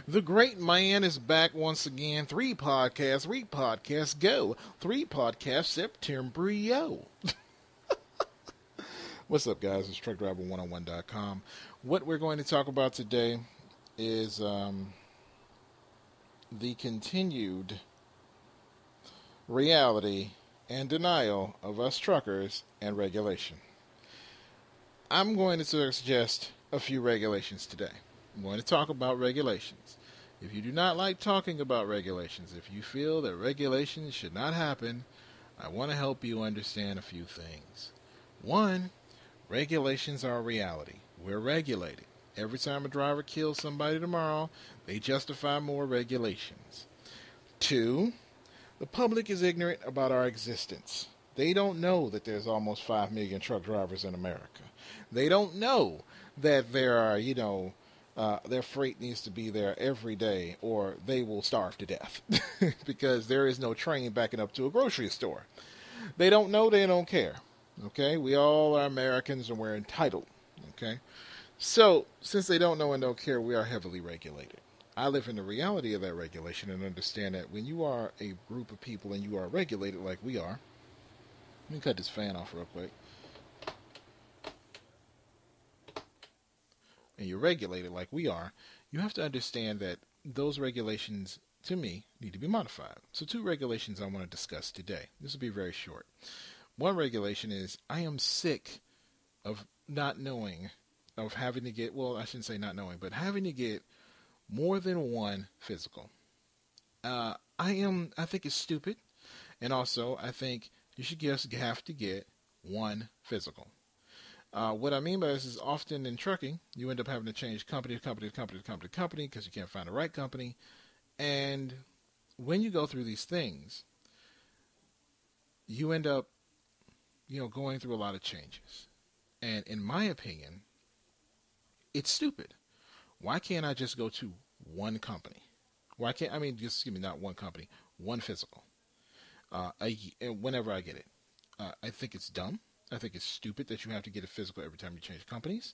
The great man is back once again. Three podcasts, go. Three podcasts, September, yo. What's up, guys? It's TruckDriver101.com. What we're going to talk about today is the continued reality and denial of us truckers and regulation. I'm going to suggest a few regulations today. I'm going to talk about regulations. If you do not like talking about regulations, if you feel that regulations should not happen, I want to help you understand a few things. One, regulations are a reality. We're regulated. Every time a driver kills somebody tomorrow, they justify more regulations. Two, the public is ignorant about our existence. They don't know that there's almost 5 million truck drivers in America. They don't know that there are, their freight needs to be there every day or they will starve to death because there is no train backing up to a grocery store. They don't know, they don't care. Okay? We all are Americans and we're entitled. Okay? So, since they don't know and don't care, we are heavily regulated. I live in the reality of that regulation and understand that when you are a group of people and you are regulated like we are, let me cut this fan off real quick. And you're regulated like we are, you have to understand that those regulations, to me, need to be modified. So 2 regulations I want to discuss today. This will be very short. One regulation is I am sick of not knowing, of having to get, well, I shouldn't say not knowing, but having to get more than one physical. I think it's stupid. And also, I think you should just have to get one physical. What I mean by this is often in trucking, you end up having to change company to company to company to company to company because you can't find the right company. And when you go through these things, you end up, going through a lot of changes. And in my opinion, it's stupid. Why can't I just go to one company? Not one company, one physical. Whenever I get it. I think it's dumb. I think it's stupid that you have to get a physical every time you change companies.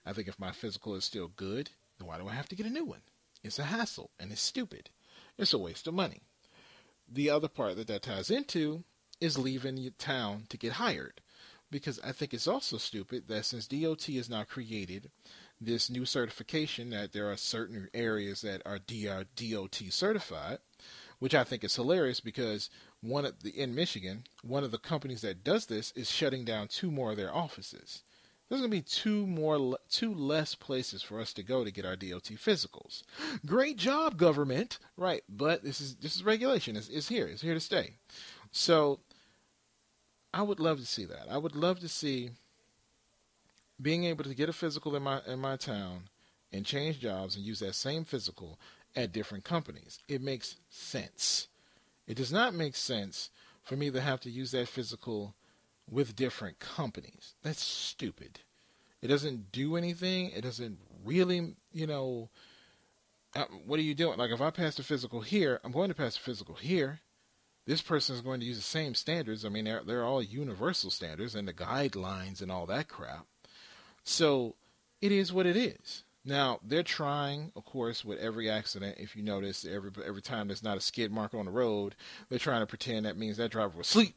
I think if my physical is still good, then why do I have to get a new one? It's a hassle, and it's stupid. It's a waste of money. The other part that ties into is leaving your town to get hired. Because I think it's also stupid that since DOT has now created this new certification that there are certain areas that are DOT certified, which I think is hilarious because in Michigan, one of the companies that does this is shutting down 2 more of their offices. There's going to be 2 less places for us to go to get our DOT physicals. Great job, government. Right, but this is regulation. It's here. It's here to stay. So I would love to see that. I would love to see being able to get a physical in my town and change jobs and use that same physical at different companies. It makes sense. It does not make sense for me to have to use that physical with different companies. That's stupid. It doesn't do anything. It doesn't really, what are you doing? Like if I pass the physical here, I'm going to pass the physical here. This person is going to use the same standards. I mean, they're all universal standards and the guidelines and all that crap. So it is what it is. Now, they're trying, of course, with every accident, if you notice, every time there's not a skid mark on the road, they're trying to pretend that means that driver was asleep,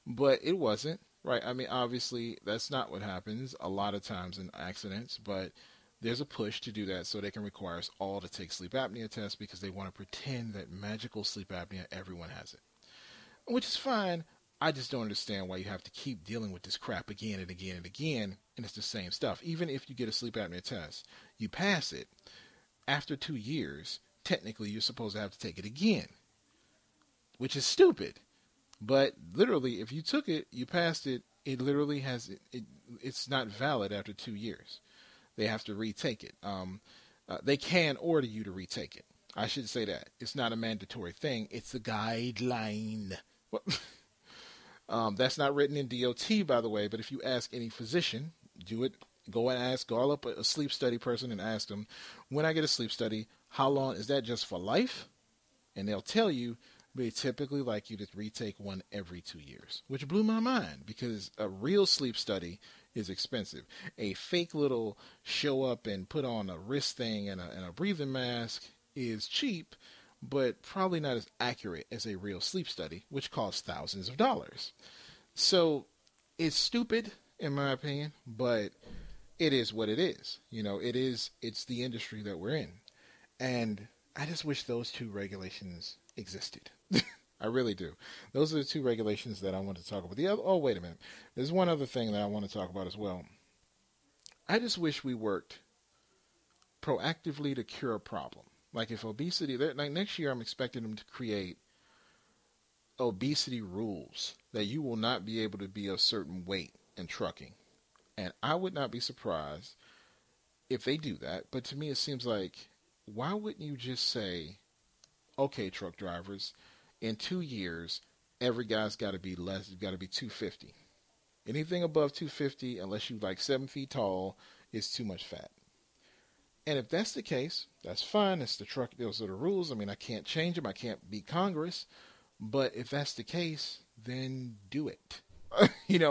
but it wasn't, right? I mean, obviously, that's not what happens a lot of times in accidents, but there's a push to do that so they can require us all to take sleep apnea tests because they want to pretend that magical sleep apnea, everyone has it, which is fine. I just don't understand why you have to keep dealing with this crap again and again and again, and it's the same stuff. Even if you get a sleep apnea test, you pass it. After 2 years, technically you're supposed to have to take it again, which is stupid. But literally, if you took it, you passed it, it literally it's not valid after 2 years. They have to retake it. They can order you to retake it. I should say that. It's not a mandatory thing. It's a guideline. That's not written in DOT, by the way, but if you ask any physician, do it. Go up a sleep study person and ask them, when I get a sleep study, how long, is that just for life? And they'll tell you they typically like you to retake one every 2 years, which blew my mind because a real sleep study is expensive. A fake little show up and put on a wrist thing and a breathing mask is cheap, but probably not as accurate as a real sleep study, which costs thousands of dollars. So it's stupid, in my opinion, but it is what it is. It's the industry that we're in. And I just wish those two regulations existed. I really do. Those are the two regulations that I want to talk about. The other, oh, wait a minute. There's one other thing that I want to talk about as well. I just wish we worked proactively to cure a problem. Like if obesity, like next year I'm expecting them to create obesity rules that you will not be able to be a certain weight in trucking. And I would not be surprised if they do that. But to me, it seems like, why wouldn't you just say, okay, truck drivers, in 2 years, every guy's got to be less, got to be 250. Anything above 250, unless you're like 7 feet tall, is too much fat. And if that's the case, that's fine. It's the truck. Those are the rules. I mean, I can't change them. I can't beat Congress. But if that's the case, then do it. It's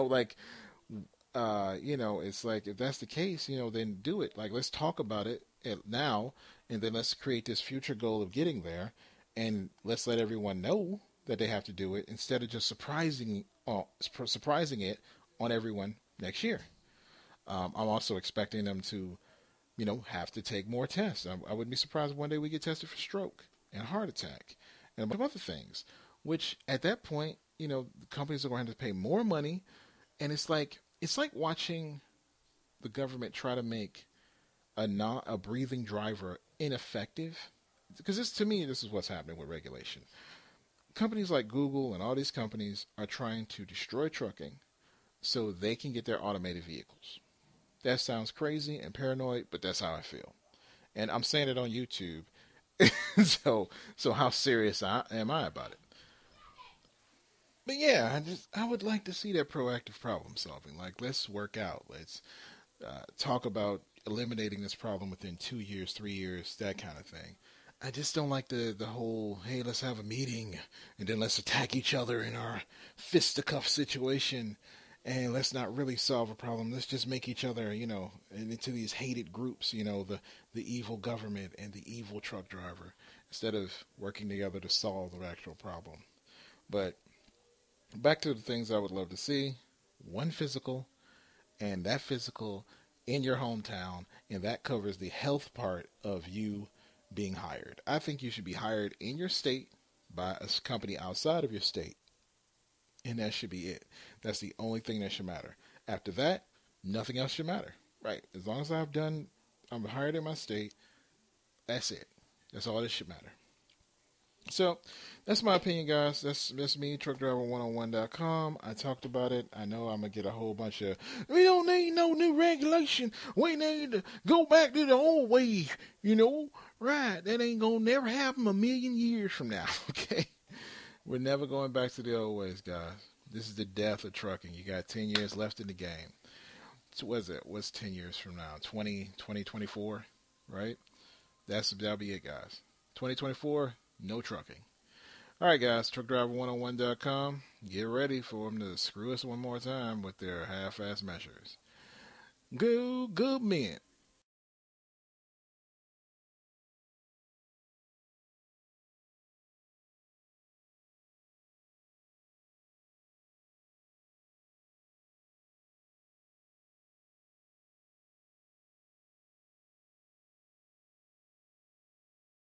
like, if that's the case, then do it. Like, let's talk about it now, and then let's create this future goal of getting there, and let's let everyone know that they have to do it instead of just surprising it on everyone next year. I'm also expecting them to, have to take more tests. I wouldn't be surprised if one day we get tested for stroke and heart attack and a bunch of other things, which at that point, the companies are going to have to pay more money. And it's like watching the government try to make a breathing driver ineffective. Because to me, this is what's happening with regulation. Companies like Google and all these companies are trying to destroy trucking so they can get their automated vehicles. That sounds crazy and paranoid, but that's how I feel. And I'm saying it on YouTube. So how serious am I about it? But yeah, I would like to see that proactive problem solving. Like, let's work out. Let's talk about eliminating this problem within 2 years, 3 years, that kind of thing. I just don't like the whole, hey, let's have a meeting and then let's attack each other in our fisticuff situation and let's not really solve a problem. Let's just make each other, into these hated groups, the evil government and the evil truck driver, instead of working together to solve the actual problem. But back to the things I would love to see. One physical, and that physical in your hometown, and that covers the health part of you being hired. I think you should be hired in your state by a company outside of your state, and that should be it. That's the only thing that should matter. After that, nothing else should matter. Right? As long as I'm hired in my state, that's it. That's all that should matter. So, that's my opinion, guys. That's me, truckdriver101.com. I talked about it. I know I'm going to get a whole bunch of, we don't need no new regulation. We need to go back to the old way, Right. That ain't going to never happen a million years from now, okay? We're never going back to the old ways, guys. This is the death of trucking. You got 10 years left in the game. So what is it? What's 10 years from now? 2024, right? That'll be it, guys. 2024, no trucking. All right, guys, truckdriver101.com. Get ready for them to screw us one more time with their half-ass measures. Go government.